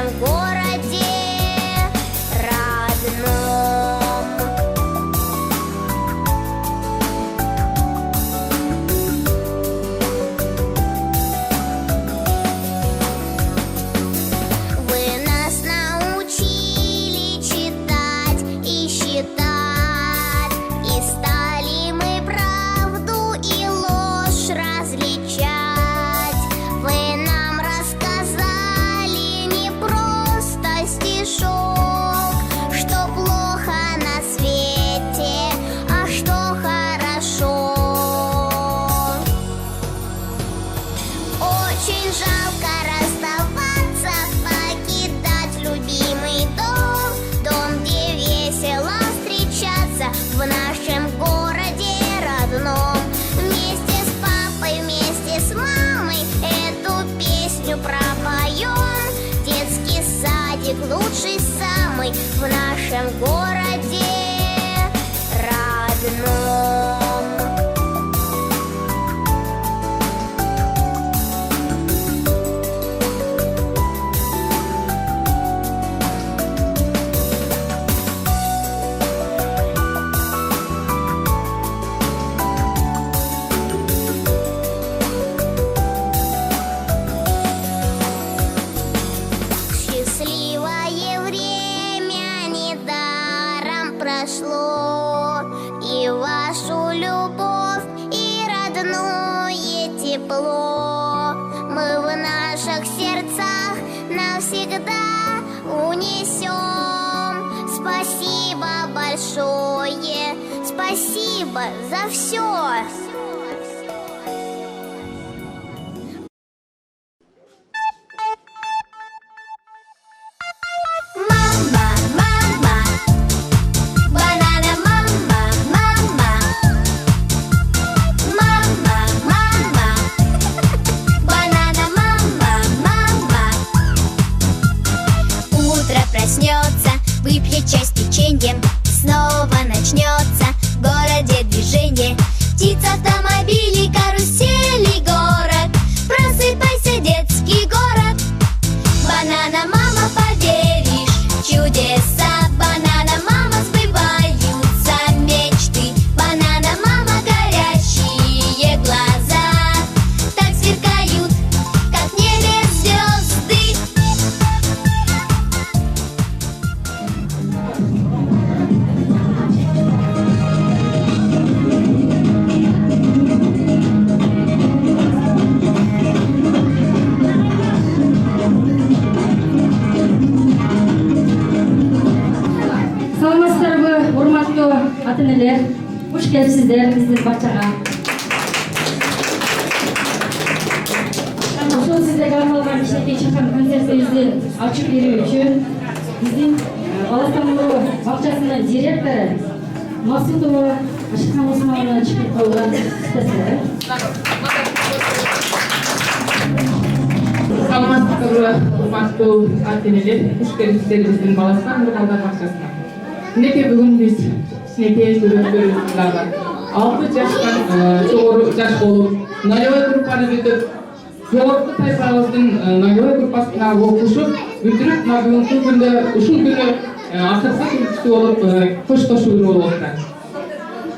нашем городе родном. Вы нас научили читать и считать, и стали мы правду и ложь различать. Вы нам рассказали не просто стишок, что плохо на свете, а что хорошо. Очень жалко расставаться, покидать любимый дом, дом, где весело встречаться в нашем городе родном. Вместе с папой, вместе с мамой эту песню пропоем. Детский садик лучший самый в нашем городе родном. Счастливое время недаром прошло, и вашу любовь, и родное тепло мы в наших сердцах навсегда унесем. Спасибо большое, спасибо за все. Мама, мама, банана, мама, мама, мама, мама, банана, мама, мама. Утро проснется, выпьет чай с печеньем, снова начнется в городе движение. Птиц, автомобили, карусели, город. Просыпайся, детский город. Банана, мама, поверишь в чудеса. Банана, мама, сбываются мечты. Банана, мама, горящие глаза так сверкают, как в небе звезды. Саламатсыздарбы, урматтуу ата-энелер. Хош келипсиздер биздин бакчага. Ушул сиздерге арналган кичинекей чакан концертибизди ачып берүү үчүн биздин Баластан бакчасынын директору Масудова Ашкан Османовна чыгып калган. Саламатсыздарбы, урматтуу ата-энелер. Хош келипсиздер биздин Баластан балдар бакчасына. Мынекей бүгүн биз кичинекей сүрөттөрүбүздагы 6 жаштан жогору жаш болуп, налевой группаны бүтүп, жогорку тайпабыздын налевой группасына окушуп, бүтүрүп, бүгүнкү күндө ушул күнү акыркы күнчүсү болуп коштошуу болуп атат.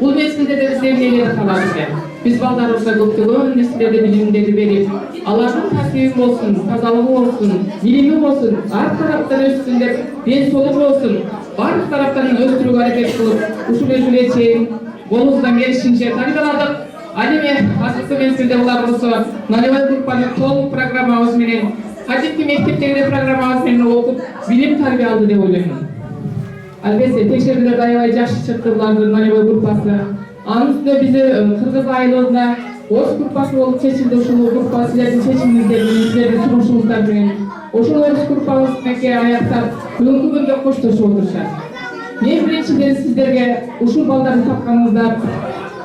Бул мезгилде де биз эмнелер калабыз деп. Биз балдарыбызга көптөгөн нерселерди билимдерди берип, алардын тартиби болсун, тазалыгы болсун, билими болсун, ар тараптан өссүн деп, ден соолугу болсун, барлык тараптан өстүрүүгө аракет кылып, ушул өзүнө чейин колубуздан келишинче тарбияладык. Ал эми азыркы мезгилде булар болсо налевой группанын толук программабыз менен, кадимки мектептеги программабыз менен окуп, билим тарбия алды деп ойлоймун. Албетте текшерүүлөр аябай жакшы чыкты булардын налевой группасы. Анын үстүнө биз кыргыз айылында ош группасы болуп чечилди. Ушул группа силердин чечимиңиздер менен, силердин сунушуңуздар менен ошол ош группабыз менен аяктап бүгүнкү күндө коштошуп отурушат. Мен биринчиден сиздерге ушул балдарды тапканыңыздар,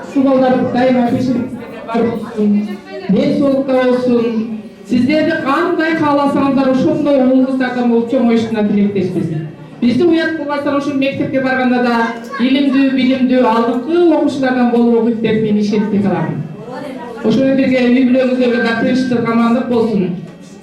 ушул балдар дайыма текшерүүлөргө барып болсун, ден соолукта болсун. Сиздерди кандай кааласаңыздар ошондой уулуңуздардан болуп чоңоюшуна тилектешпиз. Бизди уят кылбастан ушул мектепке барганда да илимдүү, билимдүү, алдыңкы окуучулардан болуп окуйт деп мен ишенип калам. Ошону бирге үй бүлөңүздөргө да тынчтык, амандык болсун.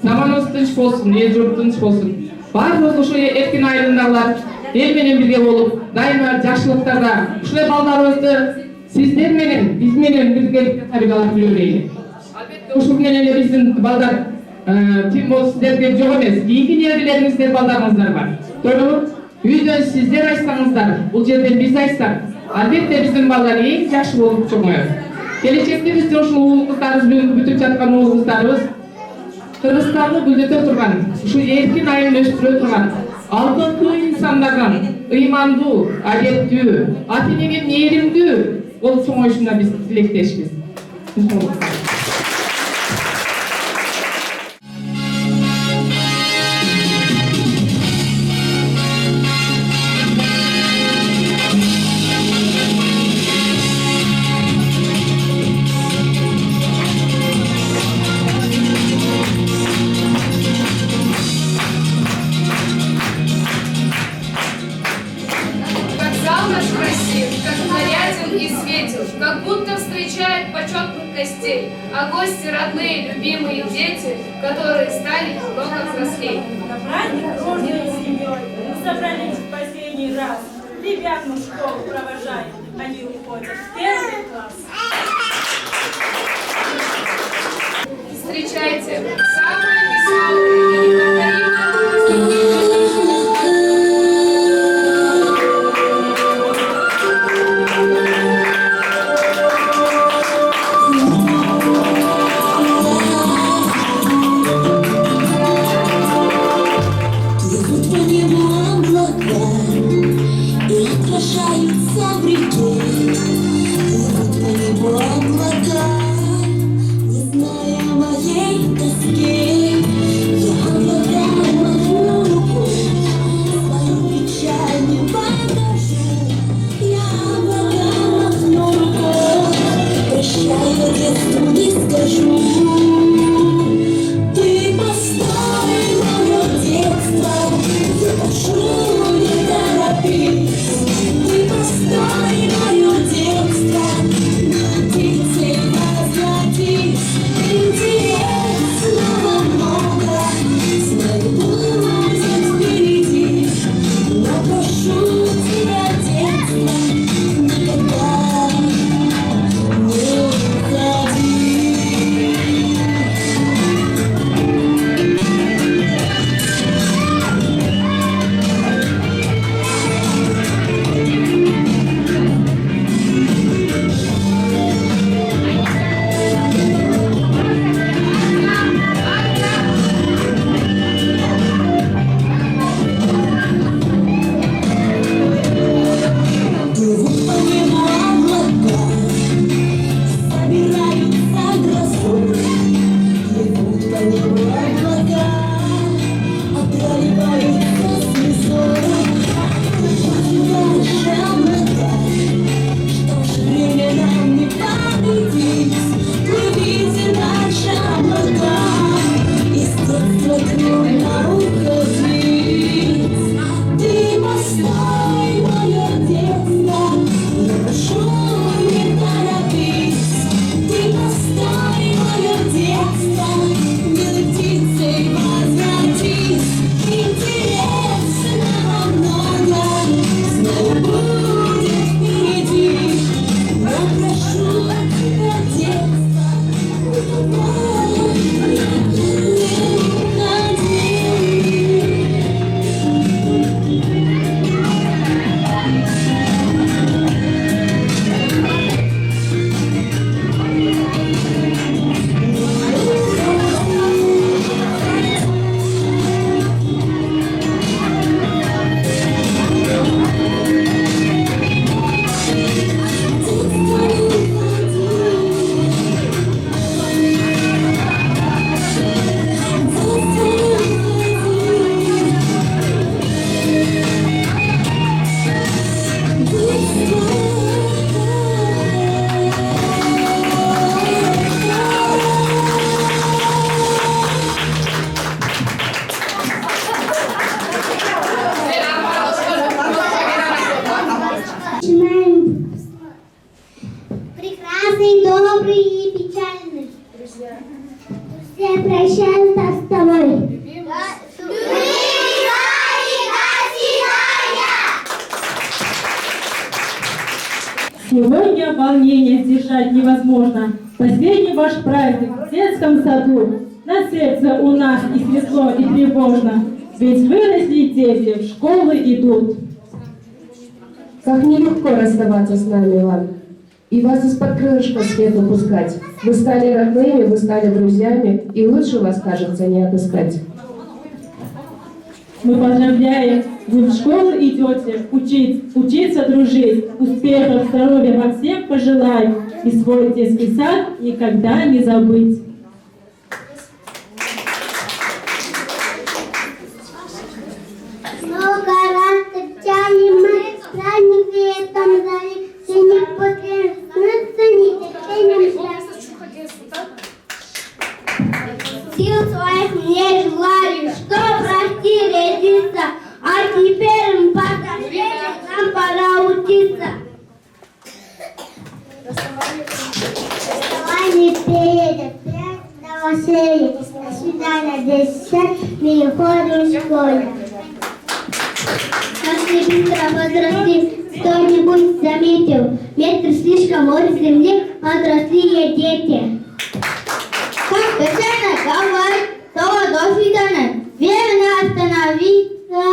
Заманыбыз тынч болсун, эл журт тынч болсун. Барлық ошо Эркин айылындагылар эл менен бирге болуп, дайыма жакшылыктарда ушул балдарыбызды сиздер менен, биз менен биргеликте тарбиялап жүрөлөйлү. Албетте ушул менен эле биздин балдар ким болсун сиздерге жок эмес. Ийги ниеттериңиздер балдарыңыздар бар. Тойлоп үйдөн сиздер айтсаңыздар, бул жерден биз айтсак, албетте биздин балдар эң жакшы болуп чоңоет. Келечекте биздин ушул уул кыздарыбыз бүгүнкү бүтүп жаткан уул кыздарыбыз Кыргызстанды гүлдөтө турган, ушул эркин айылын өстүрө турган, алдыңкы инсандардан ыймандуу, адеттүү, ата энеге мээримдүү болуп чоңоюшуна биз тилектешпиз. Как будто встречает почетных гостей, а гости родные, любимые дети, которые стали много взрослей. На праздник дружной семьей мы собрались в последний раз. Ребят мы в школу провожаем, они уходят в первый класс. Встречайте, самые веселые и неповторимые. Не зная моей тоски. Сегодня волнение сдержать невозможно. Последний ваш праздник в детском саду. На сердце у нас и светло, и тревожно. Ведь выросли дети, в школы идут. Как нелегко расставаться с нами, Иван. И вас из-под крылышка свет выпускать. Вы стали родными, вы стали друзьями, и лучше вас, кажется, не отыскать. Мы поздравляем, вы в школу идете, учиться дружить. Успехов, здоровья вам всем пожелаем. И свой детский сад никогда не забыть. Много раз встречали мы праздник в этом зале, все не потребуется нетерпением ждать. Сил своих мне желали, что прости родиться, а теперь им повзрослели, нам пора учиться. Расставание перед новоселье, до свидания, 10 переходим в школе. Как быстро подросли, кто-нибудь заметил, метр слишком от земли подросли дети. Как печально говорит слово «досвидания», время остановиться.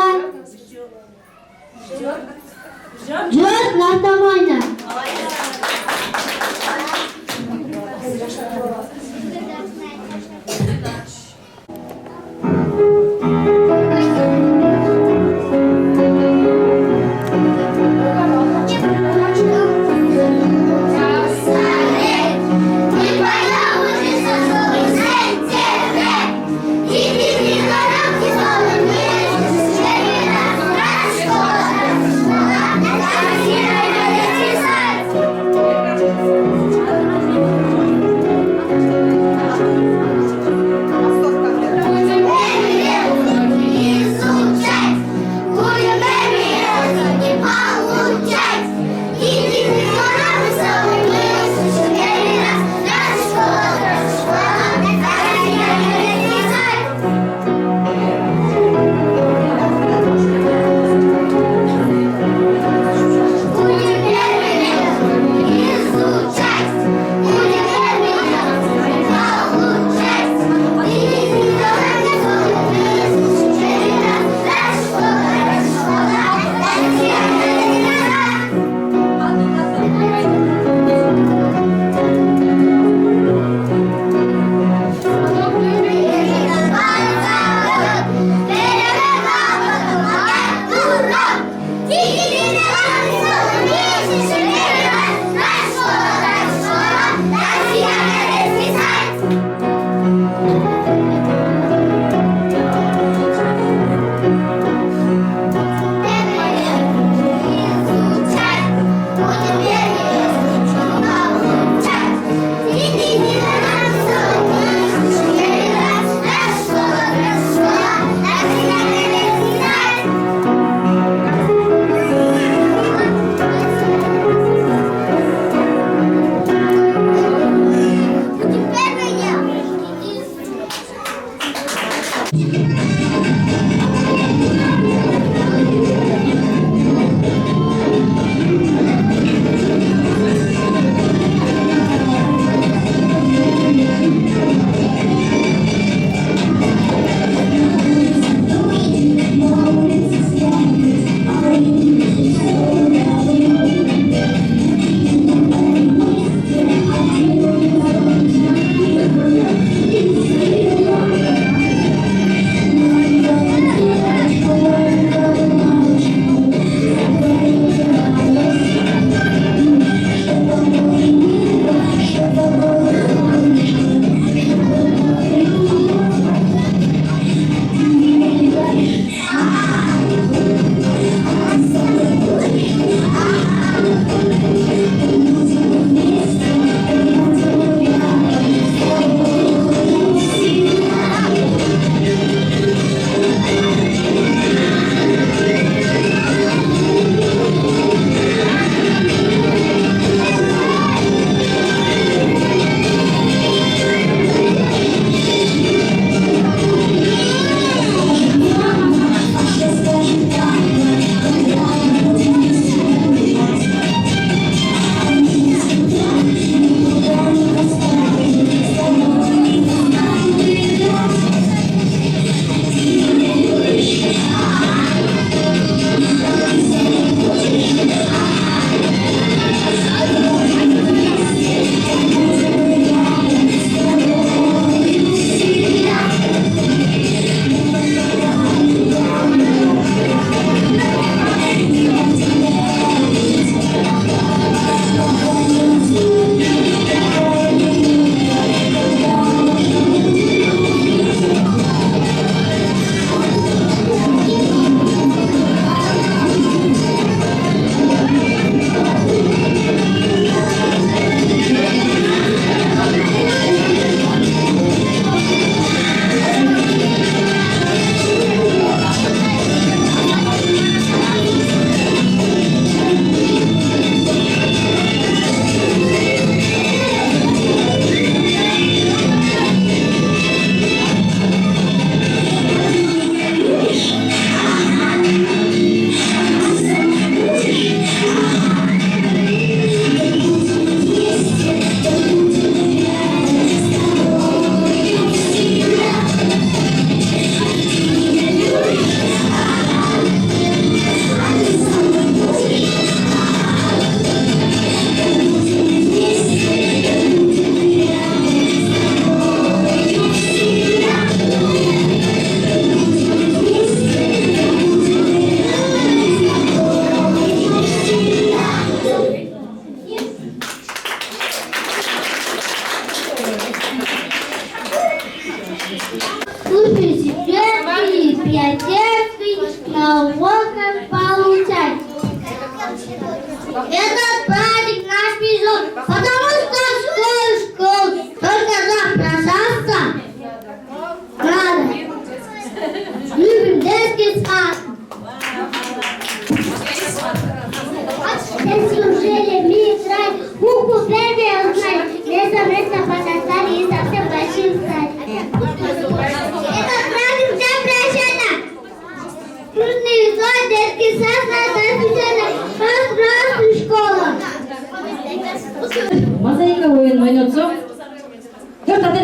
Ждет на автомате.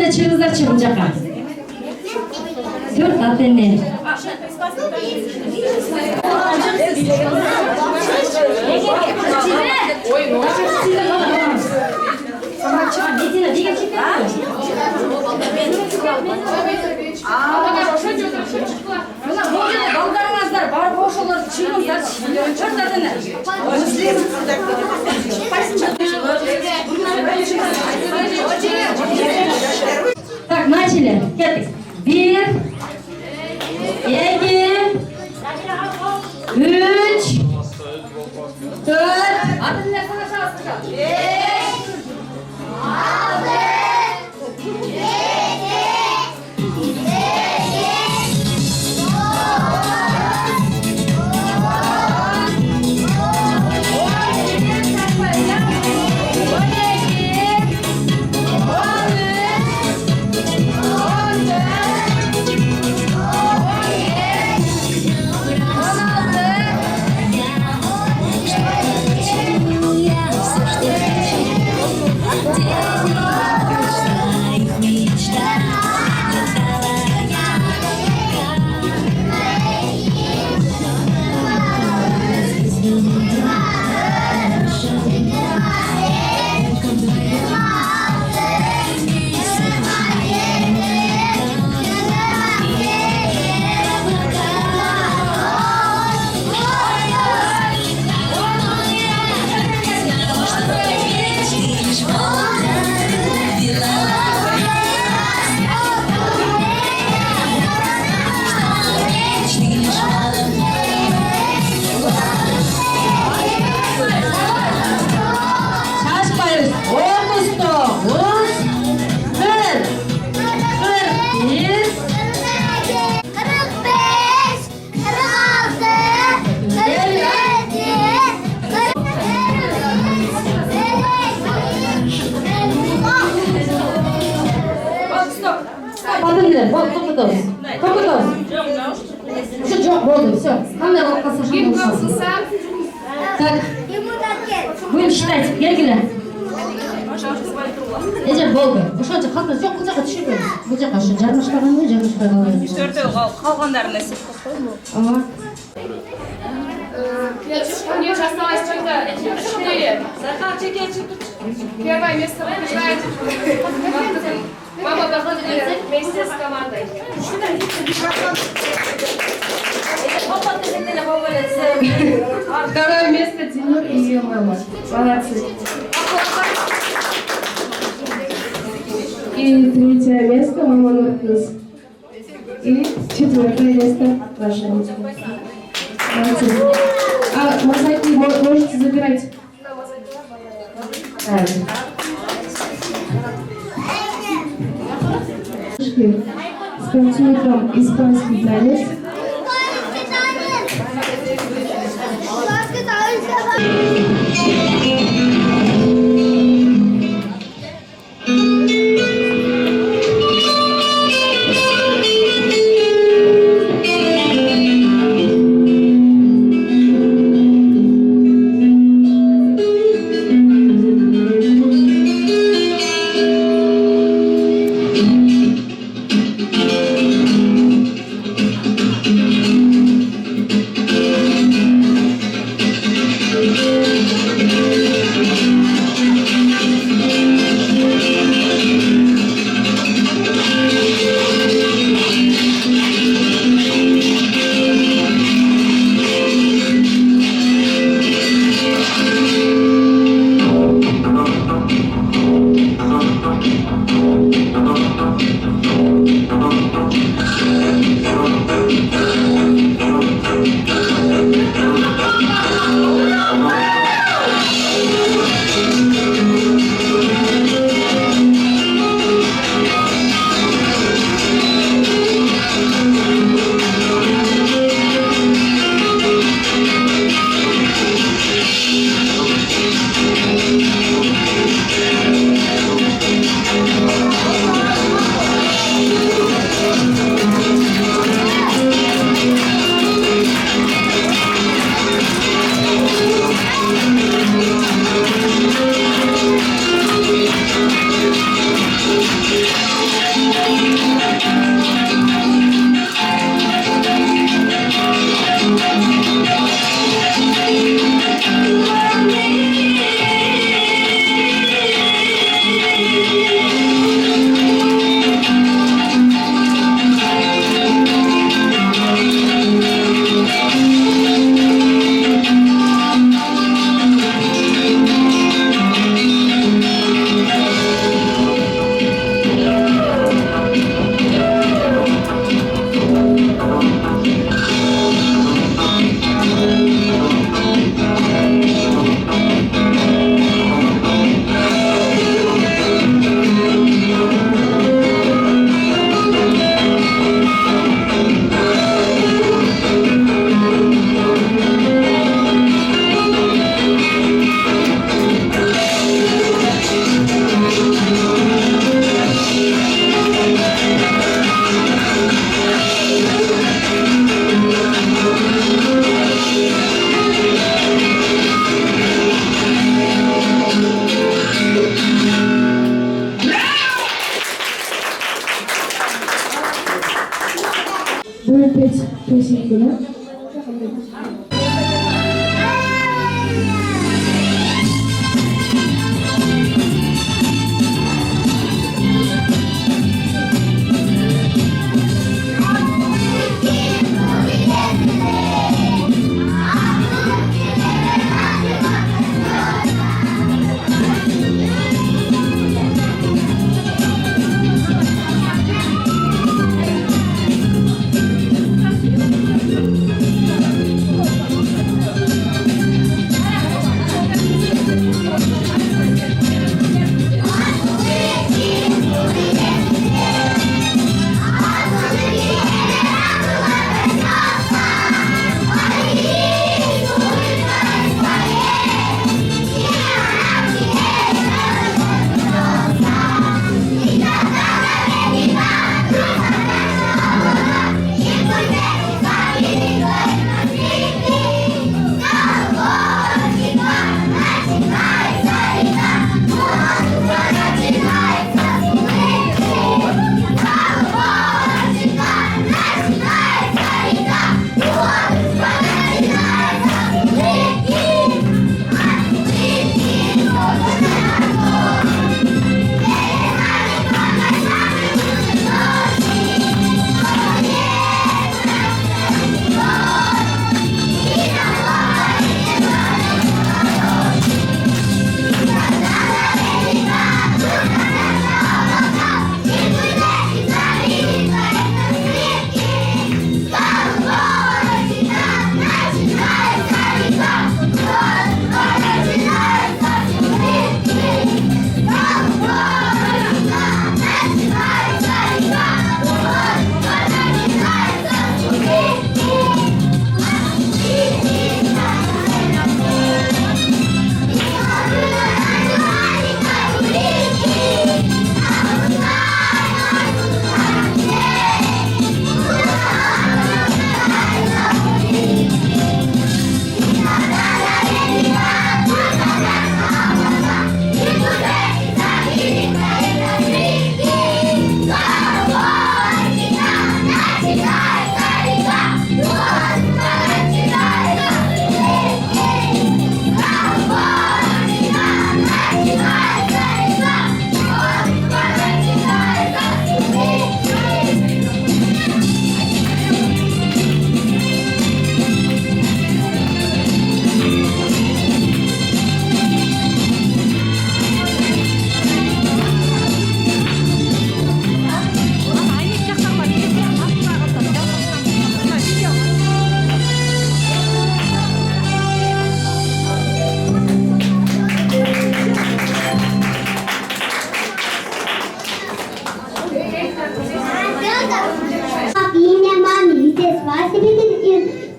Мына чыгыздарчы мына жака. 4 ат эне. Балдарыңыздар, бар ошолор чыгыңыздар. Чортадыны. Так, начали. Кеттик. 1, 2, 3, 4. Адындар санашабыздар. 9. Все. Камера лопался, Ким қалсынса? Так. Будем считать. Эркин. Эже болды. Ошончо калса жок, бул жака түшүрбөйбүз. Бул жака ушу жармыштаганбы, жармыштаганбы. 4 калгандарын эсеп койсойбу? Ага. Мне же осталось только 4. Первое место побеждает мама Дахудина вместе с командой. Второе место Тимур и ее мама. Молодцы. И третье место мама Нуркус. И четвертое место ваше место. Молодцы. А мозаики можете забирать. Станцуем испанский танец. Thank you. Teşekkürler.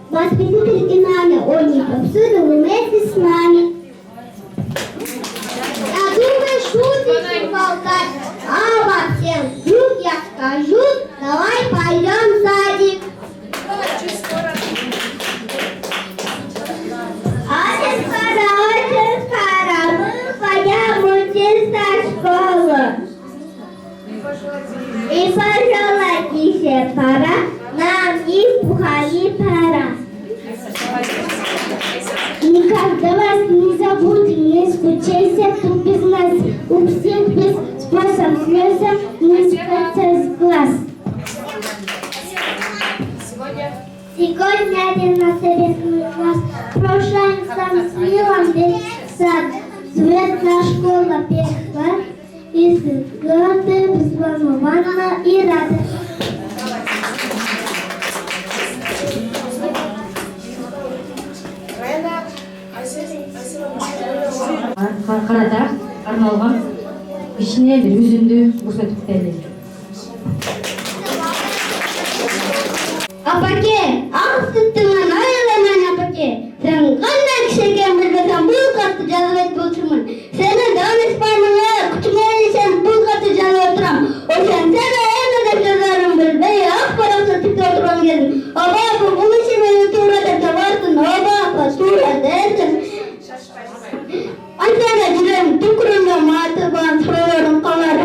Воспитатель и нами, они повсюду вместе с нами. Я думаю, шутить и болтать, а во всем вдруг я скажу, давай пойдем в садик. Очень скоро, мы пойдем учиться в школу. И пожалуй, еще пора, нам и пухали пора. Никогда вас не забудем, не скучайся тут без нас. У всех без способ слеза не спрятаться с глаз. Сегодня один на советский класс. Прощаемся с милым весь сад. Светлая школа перехват. И горды взволнована и рада. Қарқарада арналған ішіне бір үзінді көрсетіп берді. Апаке, ақ сүттіңін айылынан апаке. Сен қандай кішекен білбесен бұл қатты жазып болшымын. Сені данышпаныңа күтімелі сен бұл қатты жазып отырам. Осен сен әйелі деп жазарым білбей, ақ парақса тіпті отырған кезім. Аба апа, бұл іші мені тура деп табарсың. Аба апа, тура дерсің. Антана жүрем түкіріңе маты баған сұраларым қалар.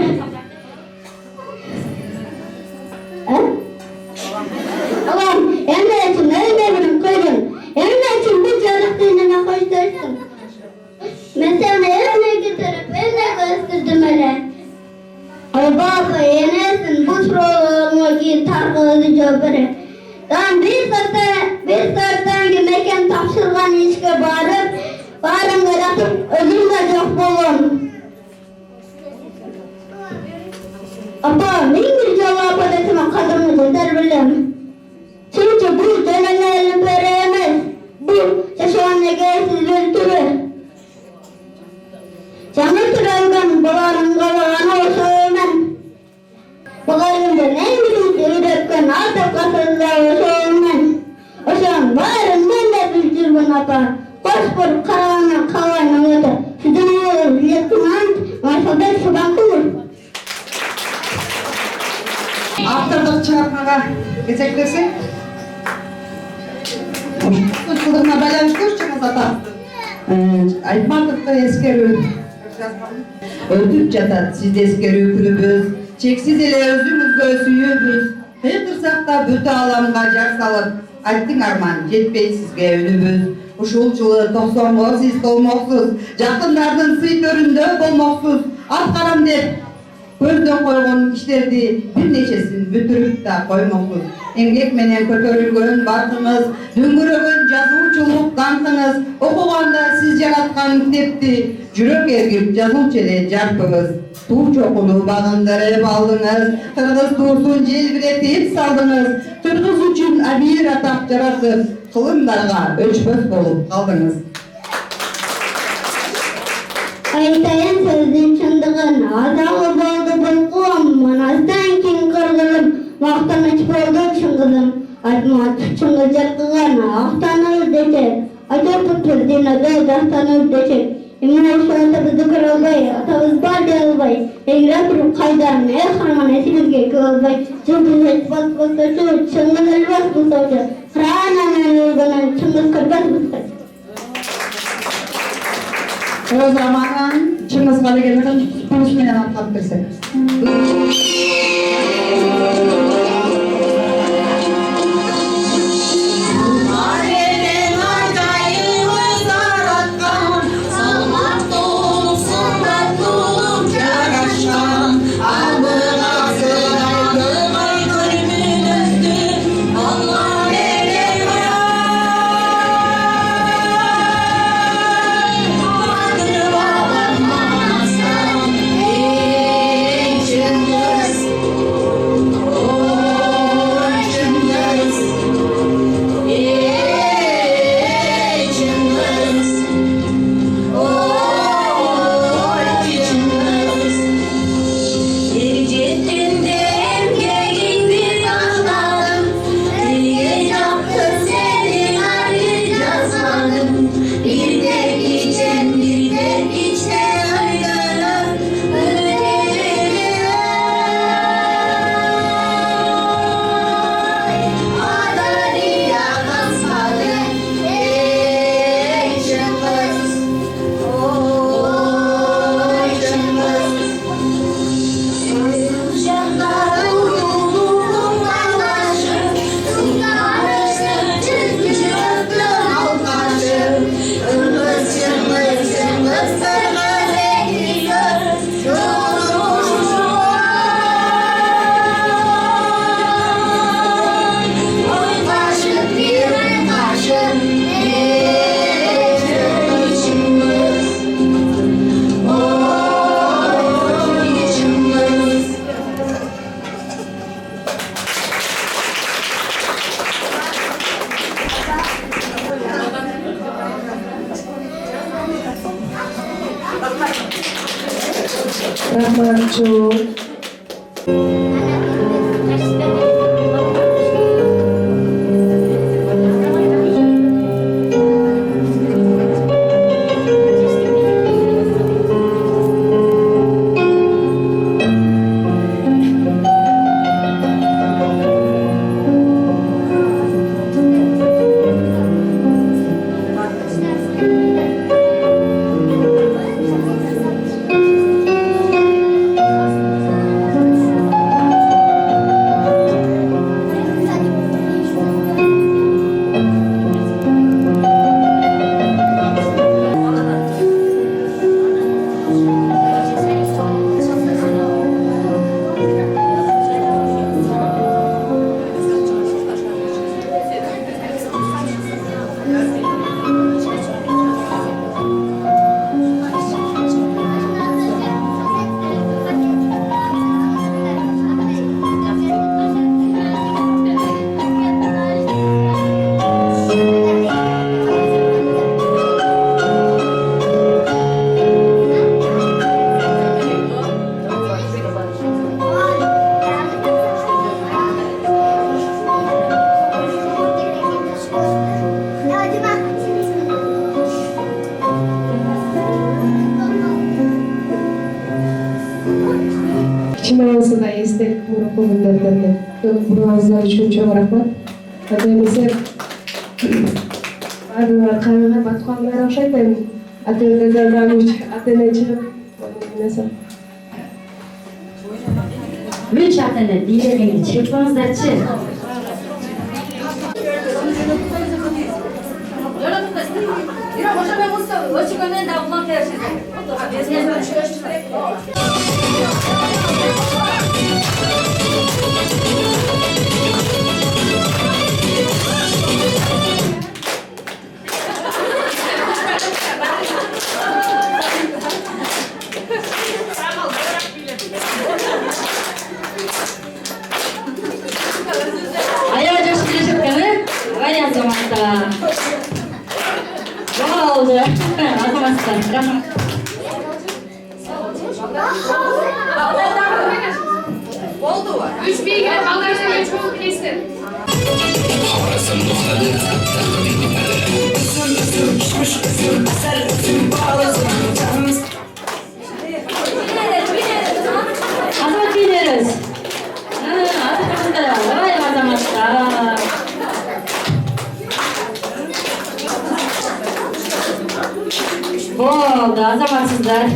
Алам, әмді atıp özümde bolon. Apa, men bir cevap adetime kadrını yeter bilem. Çünkü bu dönenlerini veremez. Bu yaşayan negersiz bir türü. Canı türevden balarım galağına oşağımen. Balarımda ne bilin üretken artık kasırda oşağımen. Oşağın varım ben de bildirbin apa. Koşpur karavana kavayna öte. Sizin oğlu bilettiğinden marifabet şuban kılır. Автордық шығармаға geçebilirsek. Kılığına байланышты өшчіңіз ата. Айтмандықты ескеру. Өтіп жатат сіз ескеру күнүбүз. Чексиз эле өзүңүзгө сүйүүбүз. Кыйдырсак да бүт ааламга жар салып, айттың арман жетпей сизге үнүбүз. Ушул жылы 90го сиз толмоксуз. Жакындардын сый төрүндө болмоксуз. Аткарам деп көздөн койгон иштерди бир нечесин бүтүрүп да коймоксуз. Эмгек менен көтөрүлгөн бартыңыз, дөңгөрөгөн жазуучулук даңкыңыз, окуганда сиз жараткан китепти жүрөк эгип жазуучу эле жарпыңыз. Туу чокуну багындырып алдыңыз, кыргыз туусун желбиретип салдыңыз. Кыргыз үчүн абийир атак жаратып, кылымдарга өчпөс болуп калдыңыз. Aytayan sözün çındığın azağı boldu bulgum. Manastan kin kırgılım, maqtanıç boldu çıngılım. Atma çıngı jarkıgan aqtanır deçek. Acar tutur dinada dastanır deçek. Emine şuatımızı kırılbay, atamız bar deyalbay. Egre turup kaydan ne harman esimizge kılbay. Çünkü hiç bas basıcı, çıngın elbas busavcı. Kırağına melurganan çıngız kırbas busavcı. O zamanın Çыңгызга келген туруш менен аткарып берсек. Rahmancu. Чималысы да эстелик мурукку күндөрдөн бураңыздар үчүн чоң рахмат. Ата эмесе баардыгы кайгыга баткандар окшойт. Эми ата эне чыгып эмесе. Üç atını dilediğini çıkmanızdaçı. Oldu. Azamazsan. Oldu. 3 bilgi balardan çoğu kesin. Azat biliriz. Azamazsan. Vay azamazsan. Oldu, azamatsızlar.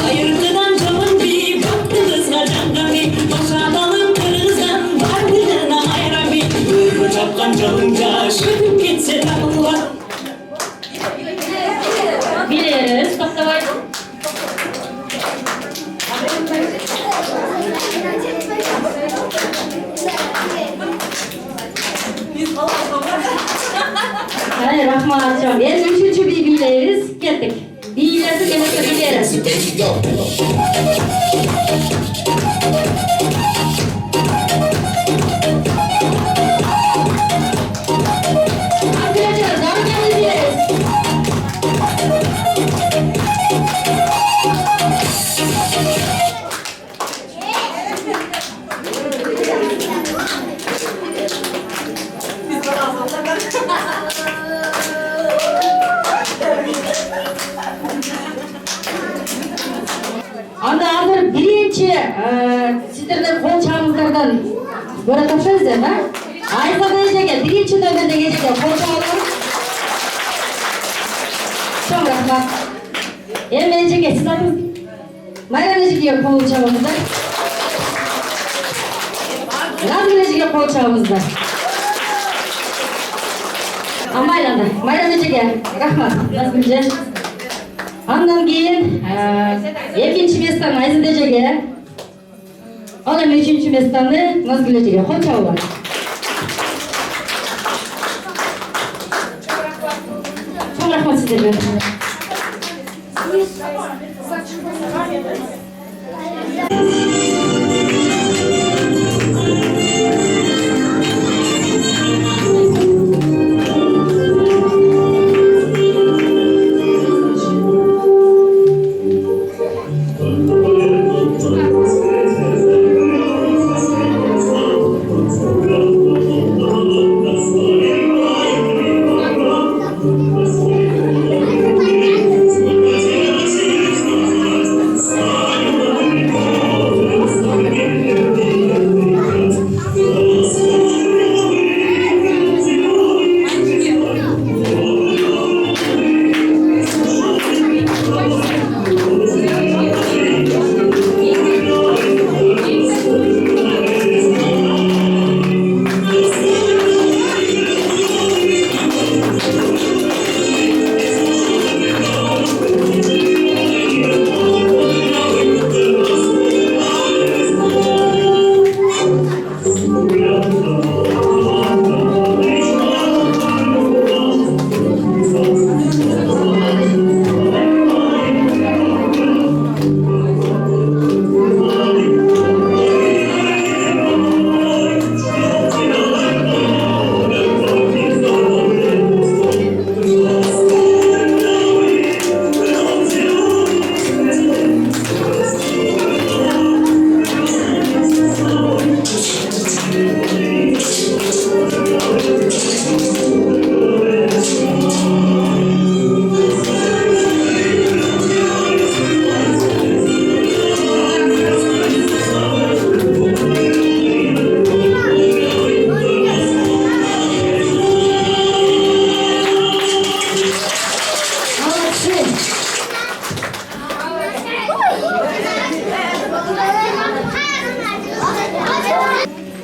Ayırtıdan canım bir baktınızga cangami, başadalım kırızdan var bilene ayrami. Uyku çapkan çalınca şöpüp gitse takılar. Biliriz, toktavay. Hayır, rahmat çok. En üçüncü bir biliriz, gittik. Biliriz, gelirse biliriz. Arkadaşlar, daha geliriz. Anda hazır birinci sizlerden kol çağımızlardan böyle tapşarız ya ha? Ayıza diyeceğe birinci dönemde geçeceğe kol çağımızlar. Çok rahmat. Emre'ye siz atınız. Mayranıcıya kol çağımızda. Nazgüleciye kol çağımızda. Mayranıcıya rahmat. Nazgülce. Andan keyin Erkin mestan Ayzidejege, olam üçüncü mestanı Nazgüleciye kol çağılar. Çok rahmat sizlerle.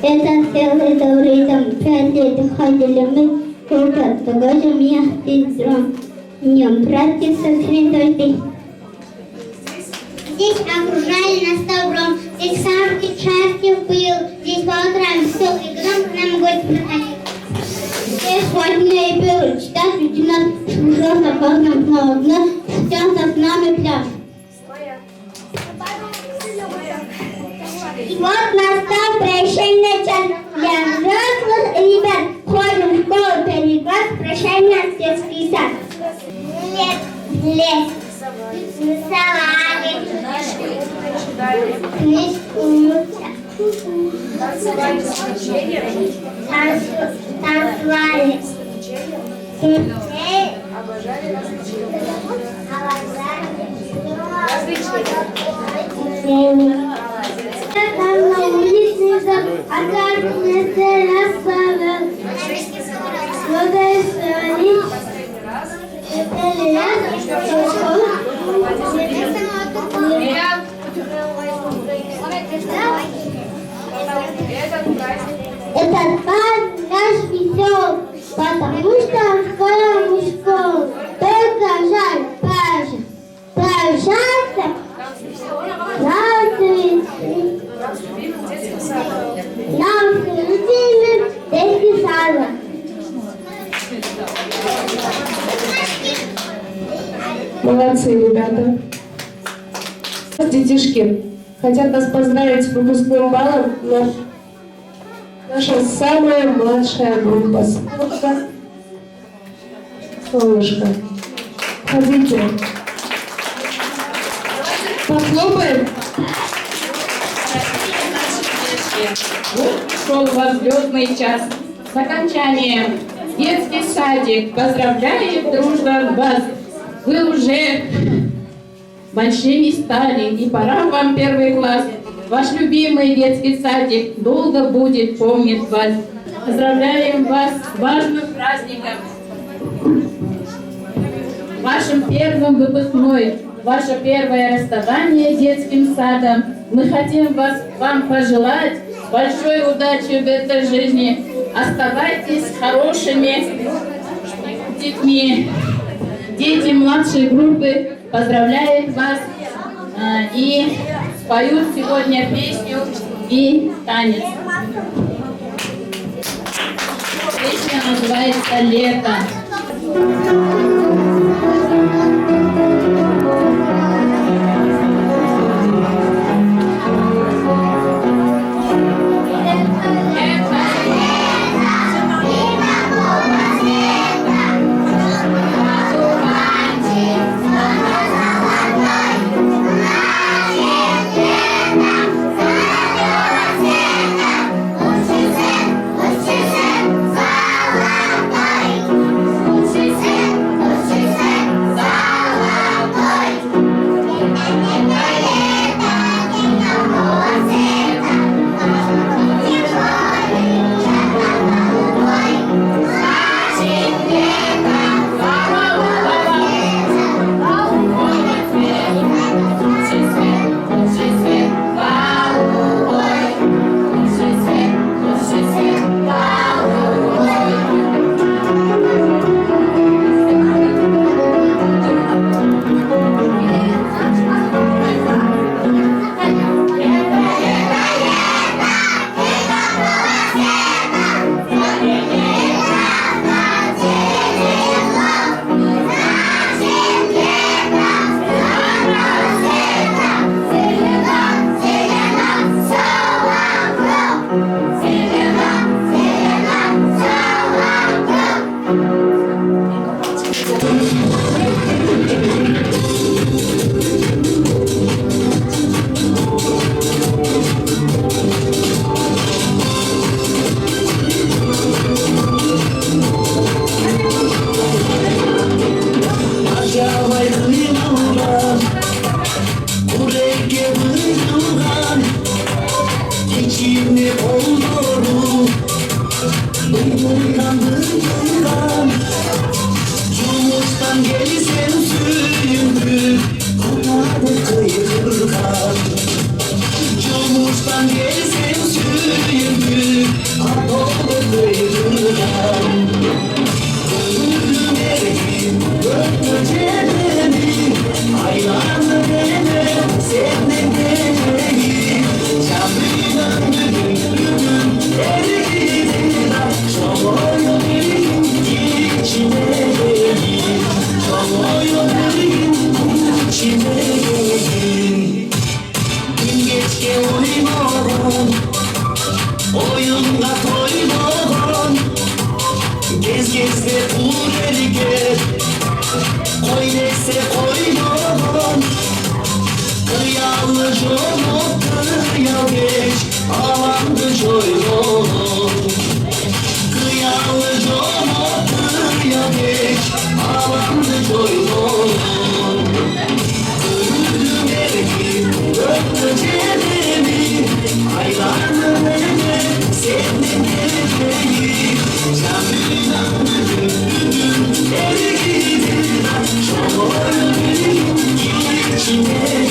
Это целый добрый дом, 5 лет ходили мы, куда-то тоже меня сестром. Днем братьев со средой. Здесь окружали нас добром, здесь самый счастлив был, здесь по утрам высокий гром к нам гость проходил. Здесь водные берут, читать лейтенант, служил по нам снова вновь, сейчас с нами пляж. И вот настал прощальный час для взрослых ребят. Ходим в школу, первый класс, прощальный детский сад. Лес, салаты, книжку мутся. Танцевали. Обожали различные. На улице отказывается расслабил. Этот парк наш весел, потому что скоро мы в школу. Только жаль, прощаться. Нам любимым детский сад. Молодцы, ребята. Детишки хотят нас поздравить с выпускным баллом. Наша самая младшая группа. Солнышко. Ходите. Похлопаем. Вот пришел у вас звездный час. С окончанием детский садик поздравляет дружно вас. Вы уже большими стали, и пора вам первый класс. Ваш любимый детский садик долго будет помнить вас. Поздравляем вас с важным праздником. Вашим первым выпускной, ваше первое расставание с детским садом. Мы хотим вам пожелать большой удачи в этой жизни. Оставайтесь хорошими детьми. Дети младшей группы поздравляют вас и споют сегодня песню и танец. Песня называется «Лето». ese koyun Kıyalı jonop kıya geç alandı joyun Kıyalı jonop kıya geç alandı joyun Kırdım erki öptü celemi aylarını nene sevdim erkeği canından erkeği çok oynadım içindeyim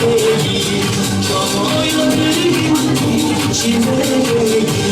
çok oynadım içindeyim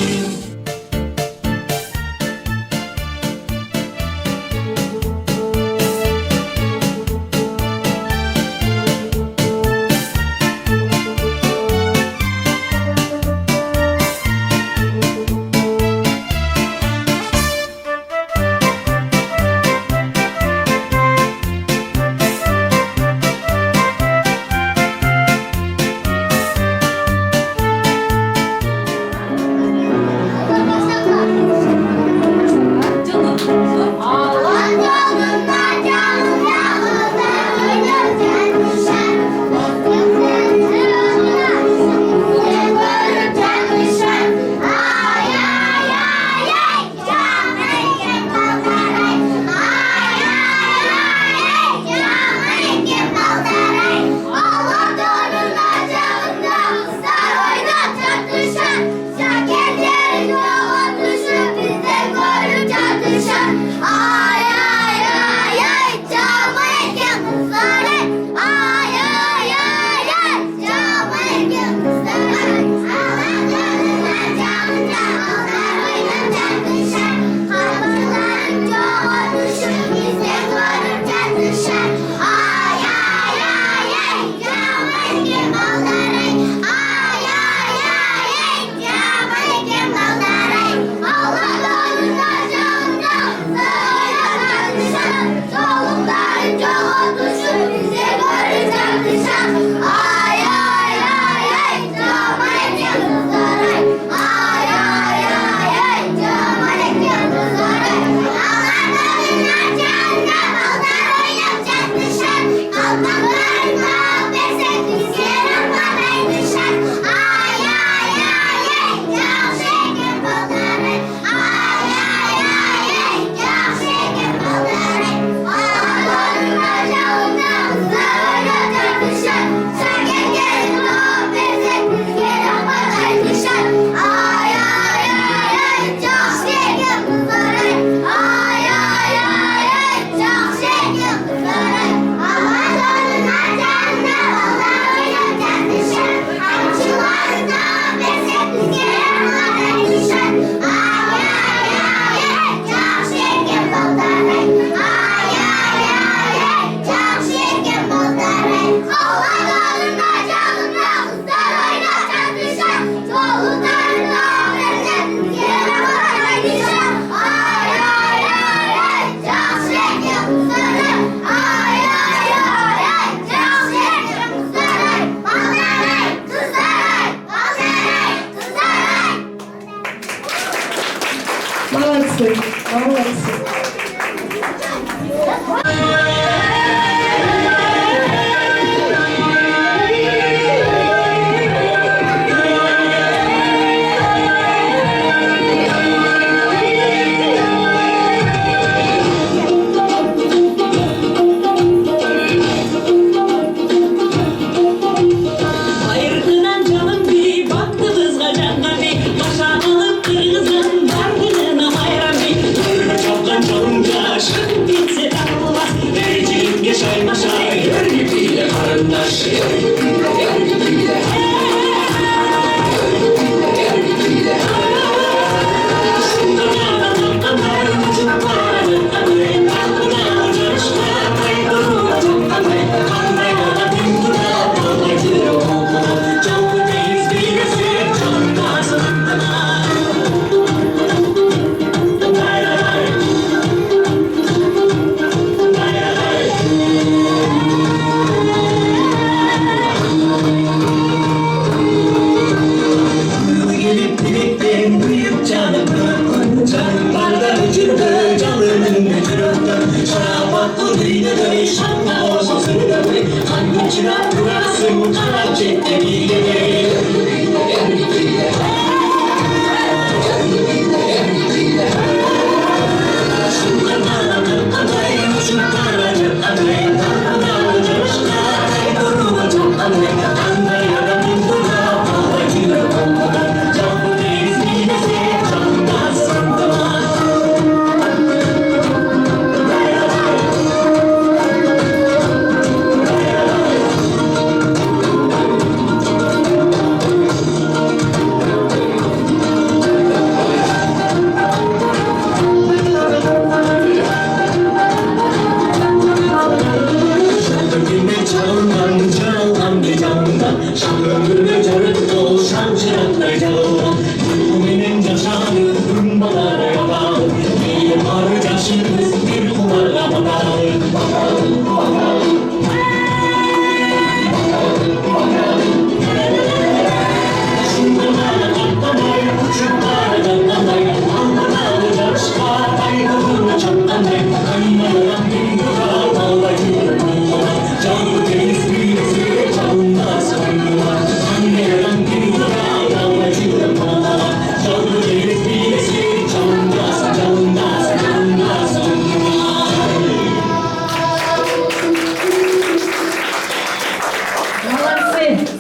Молодцы, молодцы. Ayırkınan canım bir baktı kızga canına bir başa alıp kırgızın dardına bayram bir çaptan çalınca şık bitse tanılmaz vereceğimge şayma şay örgütüyle karındaş örgütüyle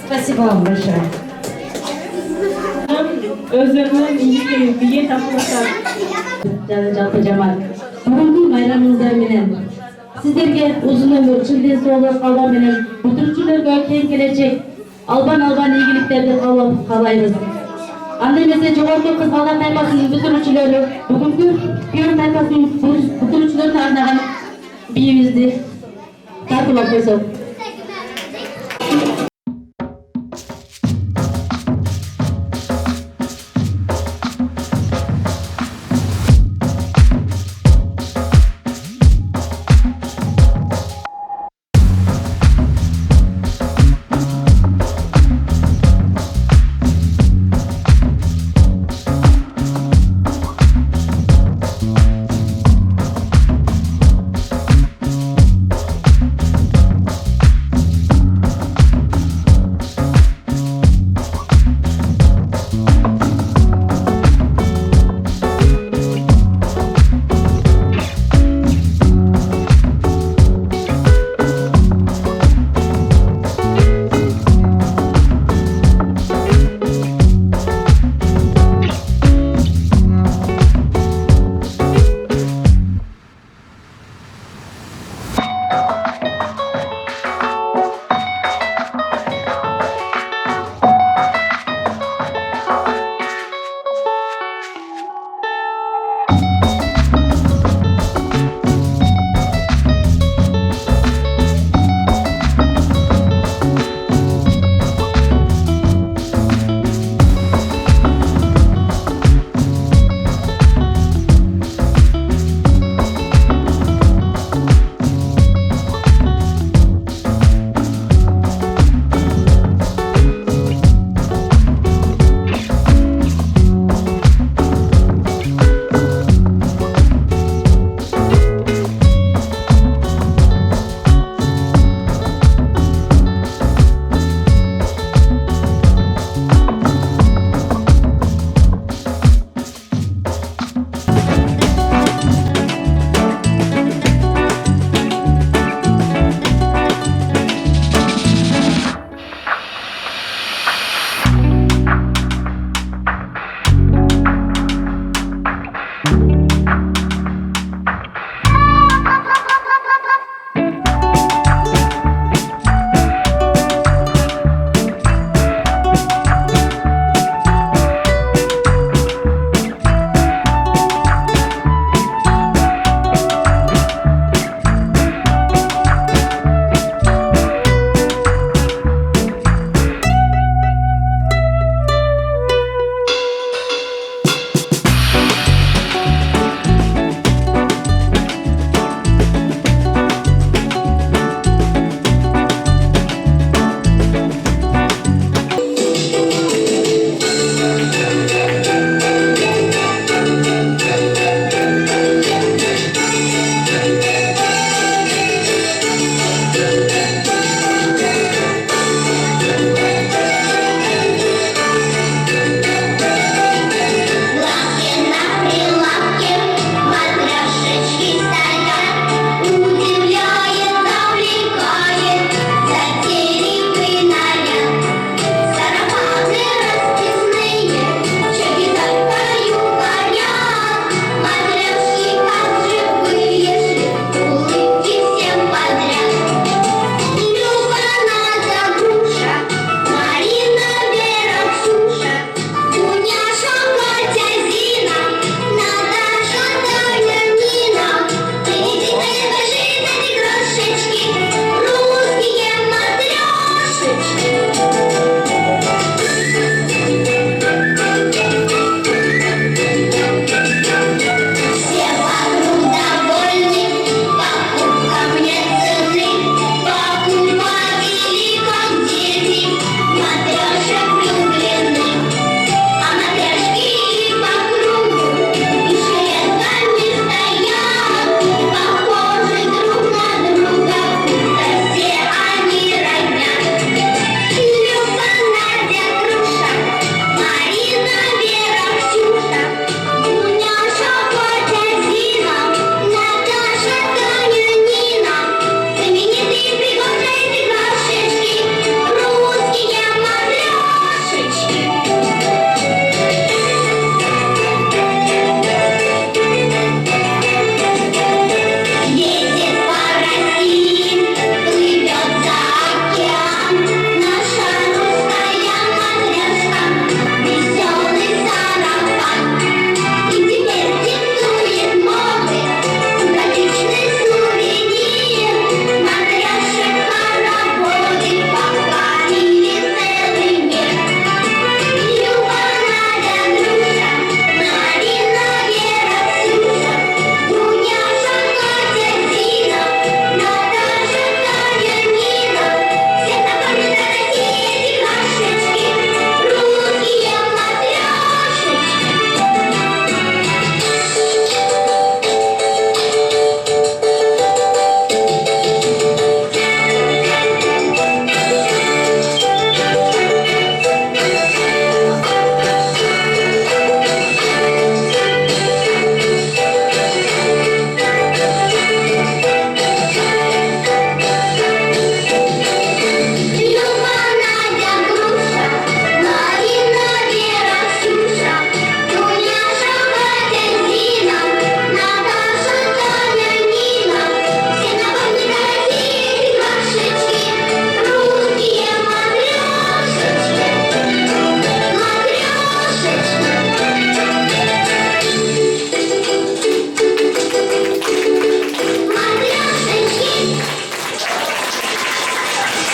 Спасибо вам большое. Özlerinin iyi biye tapılışlar. Жалпы жаман. Бүгүнкү майрамыңыздар менен сиздерге узун өмүр, чындын соолук каалоо менен бүтүрүүчүлөргө кең келечек, албан ийгиликтерди каалайбыз. Анда эмесе жогорку кыз балдар тайпасынын бүтүрүүчүлөрү бүгүнкү Пион тайпасынын бүтүрүүчүлөрүнө арнаган бийибизди тартуулап койсок.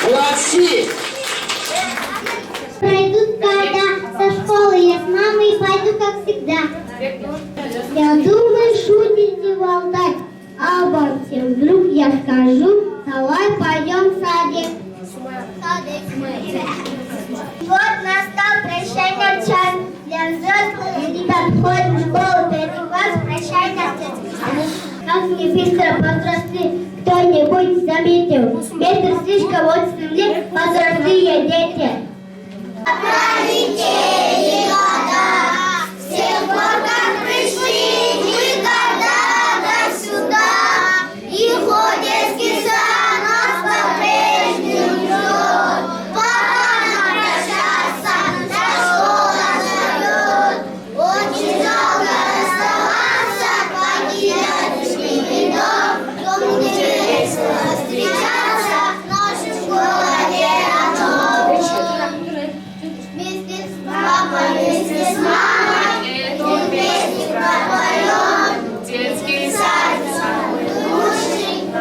Молодцы! Пройдут года, со школы я с мамой пойду, как всегда. Я думаю, шутите болтать обо всем. Вдруг я скажу, давай пойдем в садик. Вот настал прощальный час. Для взрослых ребят ходят в школу, первый класс, прощальный час. Как мне быстро подросли, кто-нибудь заметил. Ветер слишком от земли, взрослые дети. Пролетели года, с тех пор, как пришли мы когда-то сюда, и хоть детский сад нас по-прежнему ждет, пора нам прощаться, наша школа зовет. Очень жалко расставаться, покидать любимый дом, дом, где весело встречаться, наша школа не родной. Вместе с мамой, эту песню пропоем. Детский сад самый лучший в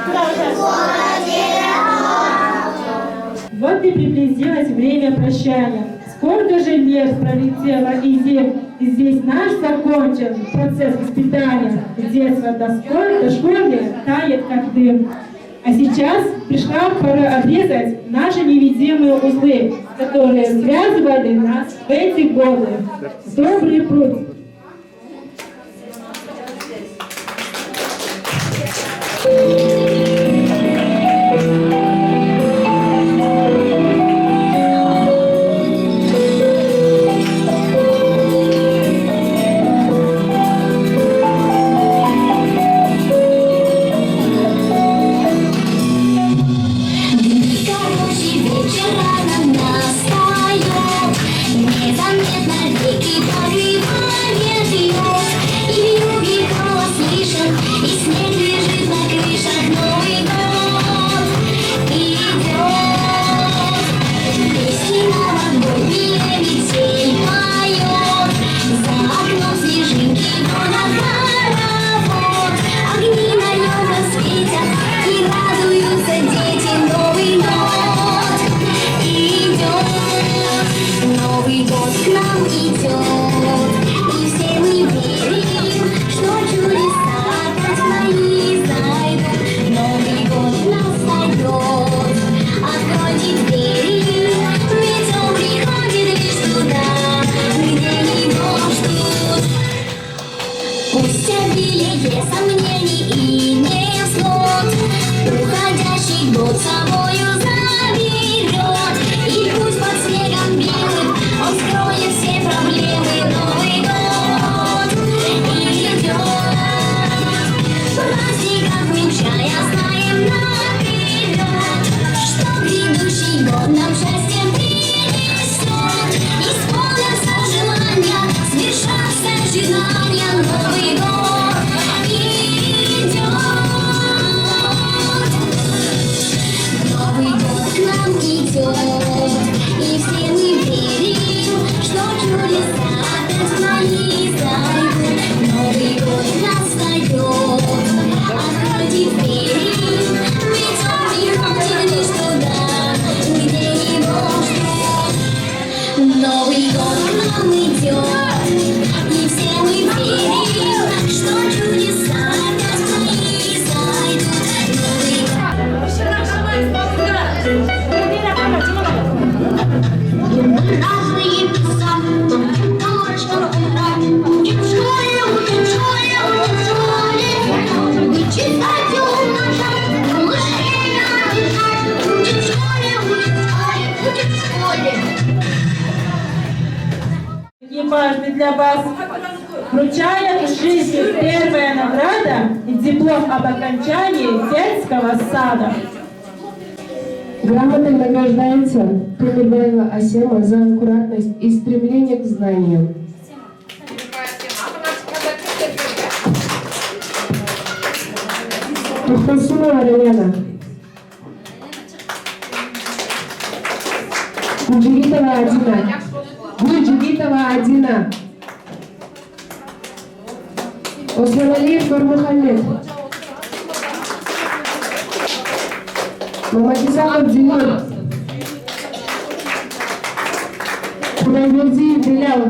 городе родном. Вот и приблизилось время прощания. Сколько же лет пролетело и здесь наш закончен процесс воспитания. С детства до школы тает как дым. А сейчас пришла пора обрезать наши невидимые узлы, которые связывали нас в эти годы. Добрый путь! Для вас вручает в жизни первая награда и диплом об окончании детского сада. Грамотой награждается Кумербаева Асема за аккуратность и стремление к знанию. Мухтасунова Елена. Гуджигитова Адина. Гуджигитова Адина. Османалиев Нурмухаммед. Мамадизаков Динур. Шайбердиев Белял.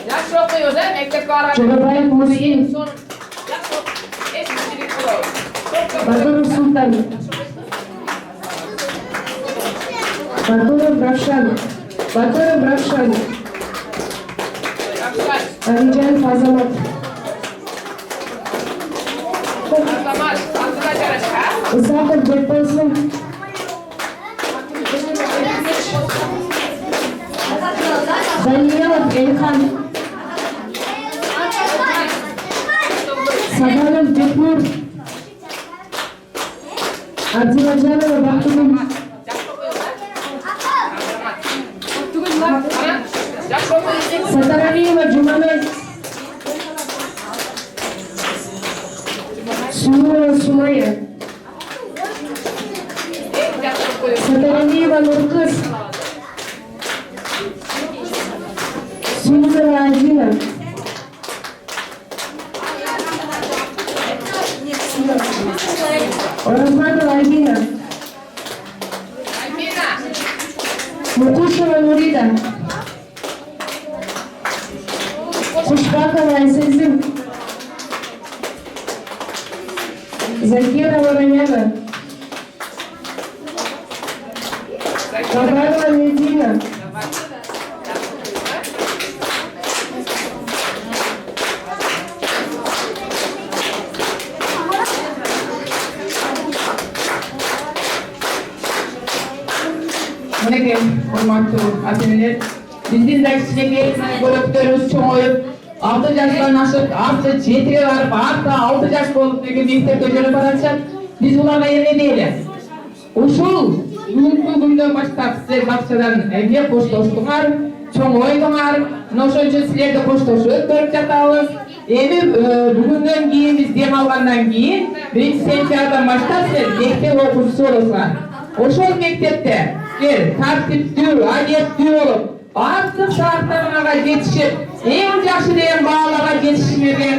Yaxshi o'qiydi, maktabga boradi. Jo'rabayev Mursин. Батуров Султан. Батуров Равшан. Батуров Равшан. Алиджан Азамат. Исаков Бекболсун. Даниелов Эльхан. Саданов Бекнур. Абдимаджанова Бактугул. Сатаралиева Джуманай. Сумова Сумая. Сатаралиева Нуркыз. Сумова Адина. Оразманова Альбина. Мукушева Нурида. Кушпакова Айсезим. Закирова Раняна. Бабарова Медина. Мінекей, құрметті ата-енелер, біздің де кішкентай бөліктеріміз чоңайып, 6 жастан ашып, 6-7-ге барып, 6 жас болып мектепке жүріп баратса, біз оларға не дейді? Ушул бүгінгі күнді бастап сіздер бақшадан әйге қоштастыңар, чоңайдыңар, ошон үчүн силерди коштошуп өткөрүп жатабыз. Эми бүгүндөн кийин биз дем алгандан кийин 1-сентябрдан баштап силер мектеп окуучусу болосуңар. Ошол мектепте силер тартиптүү, адеттүү болуп, бардык шарттарга жетишип, эң жакшы деген бааларга жетишиңерге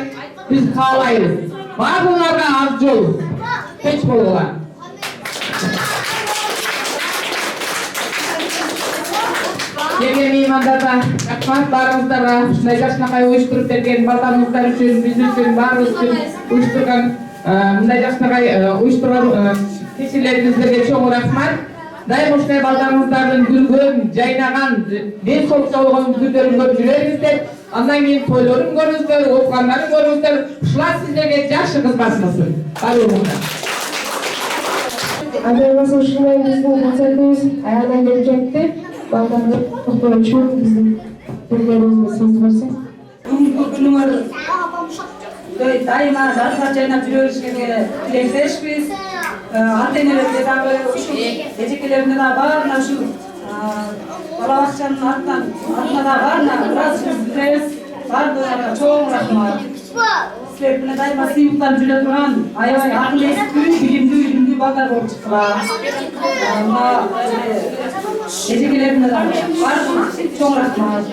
биз каалайбыз. Бардыгыңарга аз жол кеч болгула. Келген меймандарга рахмат, баарыңыздарга ушундай жакшынакай уюштуруп берген балдарыңыздар үчүн, биз үчүн, баарыбыз үчүн уюштурган мындай жакшынакай уюштурган кишилериңиздерге чоң рахмат. Дайым ушундай балдарыңыздардын күлгөн, жайнаган, ден соолукта болгон күндөрүн көрүп жүрөңүздөр. Андан кийин тойлорун көрүңүздөр, окугандарын көрүңүздөр. Ушулар сиздерге жакшы кызмат кылсын. Баардыгыңызга. Адайбасы ушундай биздин концертибиз аягына келип жетти. Балдарды токтоо үчүн биздин бирлерибизге сөз берсек. Бүгүнкү күнүңөр дайыма жаркырап жайнап жүрө беришиңерге тилектешпиз. Ата-энелерге дагы ушул эжекелерине дагы баарына ушул бала бакчанын атынан дагы баарына ыраазычылык билдиребиз. Баардыгыңарга чоң рахмат. Силер менен дайыма сыймыктанып жүрө турган аябай акыл эстүү, билимдүү балдар болуп чыктылар. Эжекелерине дагы баардыгына чоң рахмат.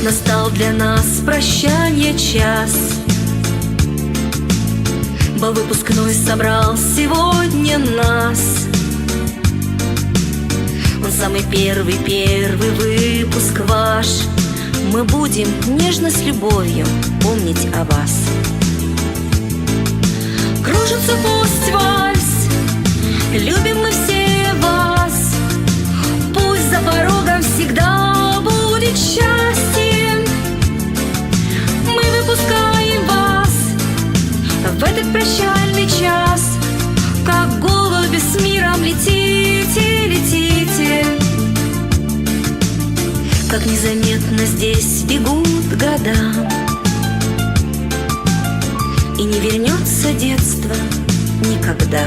Настал для нас прощанье час. Бал выпускной собрал сегодня нас. Он самый первый выпуск ваш. Мы будем нежно с любовью помнить о вас. Кружится пусть вальс, любим мы все вас. Пусть за порогом всегда будет счастье. Мы выпускаем вас в этот прощальный час. Как голуби с миром летите, летите. как незаметно здесь бегут года. И не вернется детство никогда.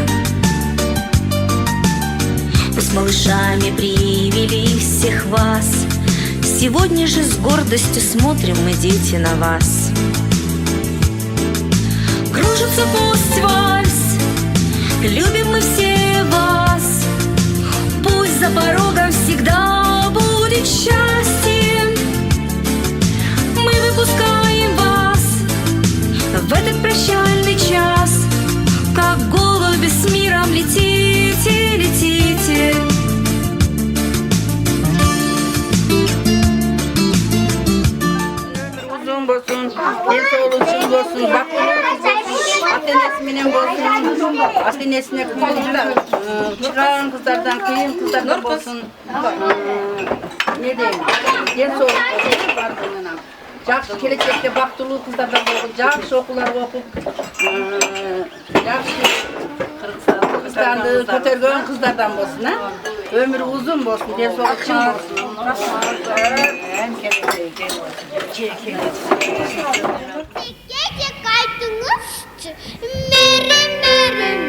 Мы с малышами привели всех вас. Сегодня же с гордостью смотрим мы, дети, на вас. Кружится пусть вальс, любим мы все вас. Пусть за порогом всегда будет счастье. Мы выпускаем вас в этот прощальный час. Как голуби с миром летите, летите. Uzun bolsun, el soluçun bolsun, bakulu ата-энесименен болsun, ата-энесине чыган кыздардан, кыйын кыздардан болsun. Ne diyeyim? El soluçun bardığına. Жақсы келечекте бактылуу кыздардан болуп, жакшы окууларга окуп, жакшы Кыргызстанды көтөргөн кыздардан болсун, а? Өмүрү узун болсун, ден соолугу болсун. Gece kaydınızçı, merim merim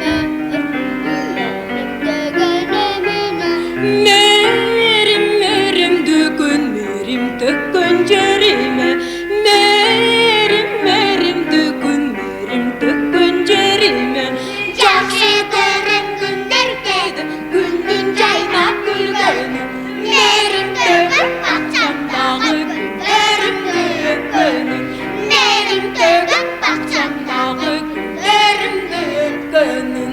Merim merim dökün, merim dökün cerime. Merim merim dökün, merim dökün cerime. Жақсы көріп күндер келді, күннің жайнап күлгені. Мерім төгіп бақшамдағы күндерім күлгені. Мерім төгіп бақшамдағы күндерім күлгені.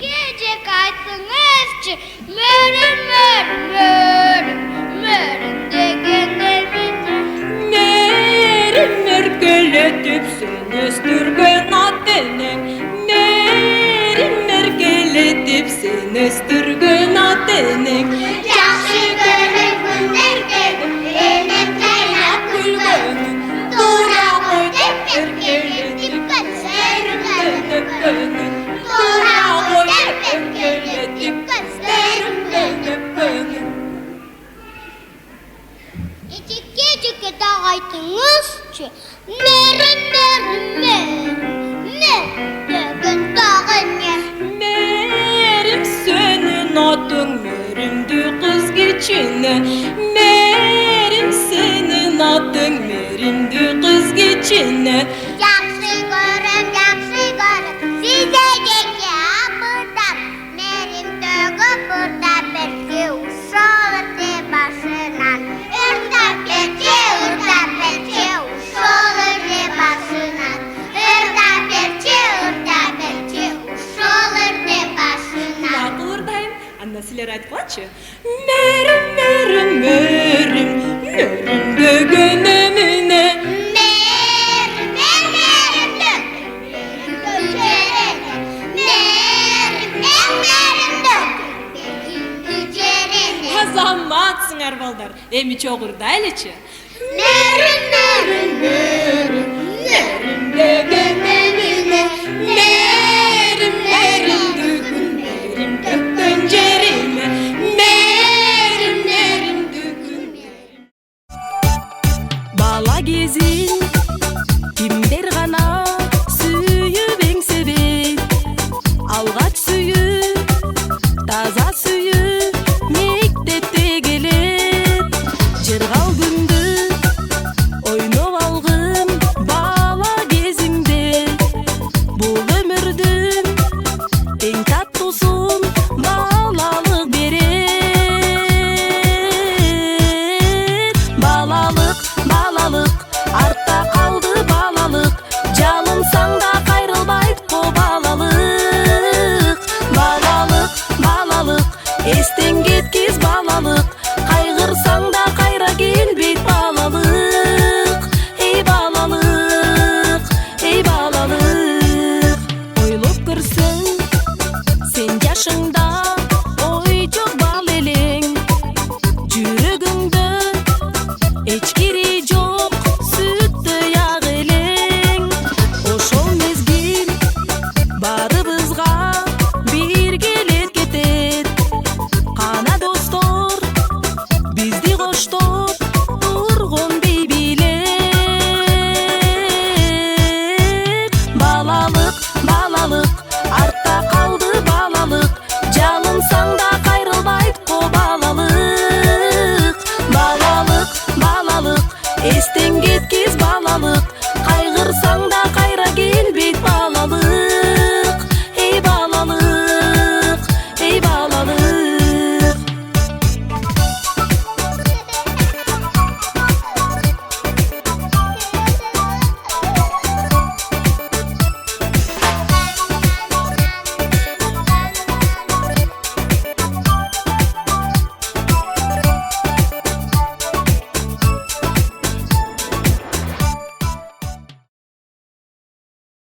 Gece kaydınızçı, merim merim merim, merim degenler bitti. Merim merkeletip seni östürgön ata-enem. Merim merkeletip seni östürgön ata-enem. Жақсы көріп күндер келді, енем жайнап күлгені. Тура ғой деп еркелетіп көздерім күлгені. Тура ғой деп еркелетіп көздерім күлгені. Gece dağıtыңызчы, мерім мерім мерім, дөгін дағыне. Merim senin adın, merimdi kız geçine. Merim senin adın, merimdi kız geçine. Жақсы көріп, сізде жеке абырдап, мерім төгіп бұрдап берсе ушолыр де башынан. Үрдап берсе ушолыр де башынан. Үрдап берсе ушолыр де башынан. Мақұлырдайым, анда сілер айтқылачы. Мерім, мерім, мерім, мерім дөгін еміне. Азаматсыңар балдар, эми чогурдайлычы. Мерім, мерім, мерім, мерім дөгін еміне. Мерім, мерім дөгін, мерім дөгін жериме. Мерім, мерім дөгін. Бала кезин кимдер гана сүйүп эңсебейт. Алгач сүйүү, таза сүйүү мектепте келет. Жыргал күндү ойноп алгын бала кезимде. Бул өмүрдүн эң таттуусун балалык берет. Балалык, балалык, артта калды балалык. Жалынсаң да кайрылбайт го балалык. Балалык, балалык, эстен кеткиз балалык. Кайгырсаң да кайра келбейт балалык. Эй балалык, эй балалык. Ойлоп көрсөң сен жашыңда